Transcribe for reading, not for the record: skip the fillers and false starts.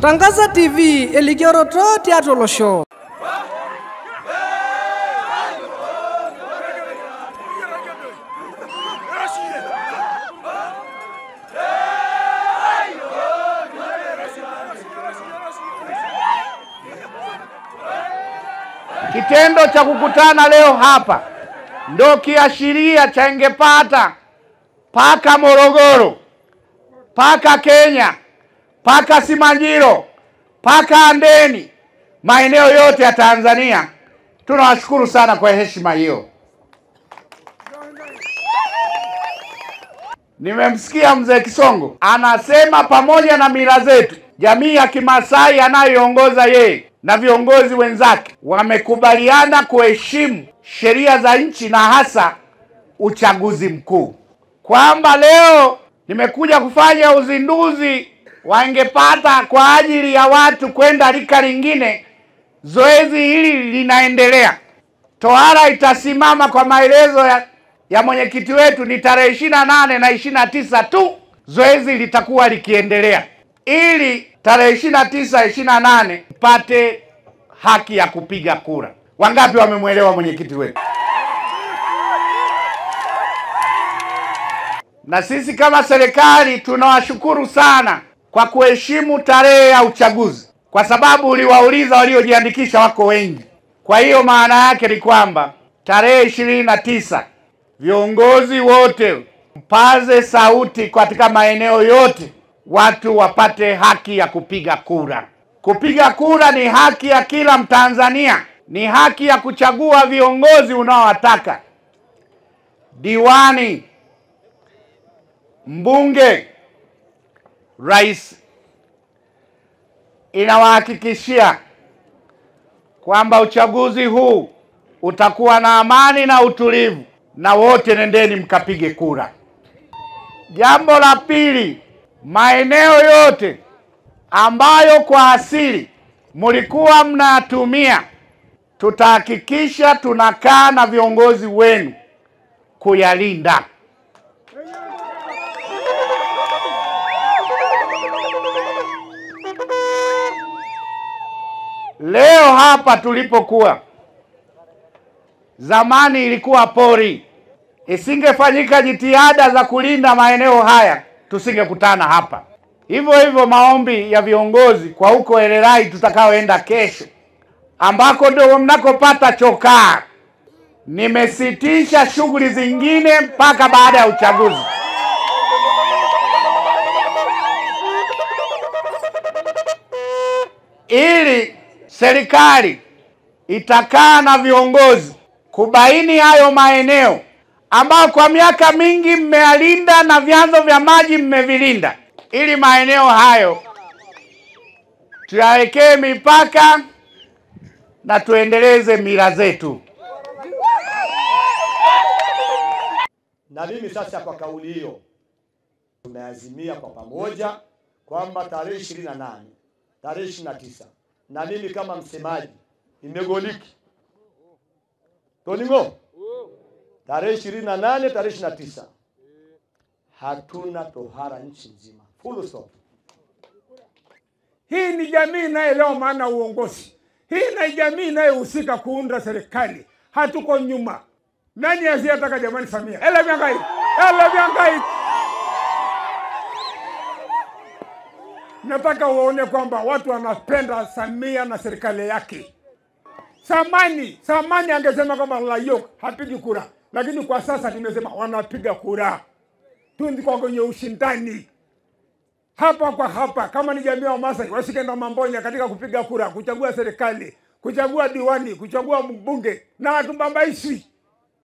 Tangaza TV elikioroto tiatolo show. Kitendo cha kukutana leo hapa ndo kiashiria cha ingepata paka Morogoro, paka Kenya, paka Simanjiro, paka Handeni, maeneo yote ya Tanzania. Tunawashukuru sana kwa heshima hiyo. Nimemsikia mzee Kisongo anasema pamoja na mila zetu, jamii ya Kimasai anayoongoza yeye na viongozi wenzake wamekubaliana kuheshimu sheria za nchi na hasa uchaguzi mkuu. Kwamba leo nimekuja kufanya uzinduzi wangepata kwa ajili ya watu kwenda rika lingine. Zoezi hili linaendelea. Tohara itasimama kwa maelezo ya mwenyekiti wetu ni tarehe 28 na 29 tu. Zoezi litakuwa likiendelea ili tarehe 29 28 pate haki ya kupiga kura. Wangapi wamemwelewa mwenyekiti wetu? Na sisi kama serikali tunawashukuru sana kwa kuheshimu tarehe ya uchaguzi, kwa sababu uliwauliza waliojiandikisha wako wengi. Kwa hiyo maana yake ni kwamba tarehe 29 viongozi wote mpaze sauti katika maeneo yote, watu wapate haki ya kupiga kura. Kupiga kura ni haki ya kila Mtanzania, ni haki ya kuchagua viongozi unaowataka: diwani, mbunge, rais. Inawahakikishia kwamba uchaguzi huu utakuwa na amani na utulivu, na wote nendeni mkapige kura. Jambo la pili, maeneo yote ambayo kwa asili mlikuwa mnatumia, tutahakikisha tunakaa na viongozi wenu kuyalinda. Leo hapa tulipokuwa, zamani ilikuwa pori. Isingefanyika jitihada za kulinda maeneo haya, tusingekutana hapa. Hivyo hivyo maombi ya viongozi kwa huko Elerai tutakaoenda kesho, ambako ndio mnakopata chokaa. Nimesitisha shughuli zingine mpaka baada ya uchaguzi. Ili serikali itakaa na viongozi kubaini hayo maeneo ambao kwa miaka mingi mmealinda na vyanzo vya maji mmevilinda, ili maeneo hayo tuyawekee mipaka na tuendeleze mila zetu. Na mimi sasa kwa kauli hiyo tumeazimia kwa pamoja kwamba tarehe 28, tarehe 29, na mimi kama msemaji imegoliki Toningo, tarehe 28, tarehe 29 hatuna tohara nchi nzima. Full stop. Hii ni jamii inaelewa maana uongozi. Hii ni jamii inayohusika kuunda serikali. Hatuko nyuma. Nani asiyetaka jamani Samia? Ele vyangai. Nataka uone kwamba watu wanapenda Samia na serikali yake. Samani angesema kwamba Layok hapigi kura, lakini kwa sasa tumesema wanapiga kura. Tuko kwenye ushindani hapa kwa hapa. Kama ni jamii wa Masai washike na Mambonya katika kupiga kura, kuchagua serikali, kuchagua diwani, kuchagua mbunge, na watumbambaishwi.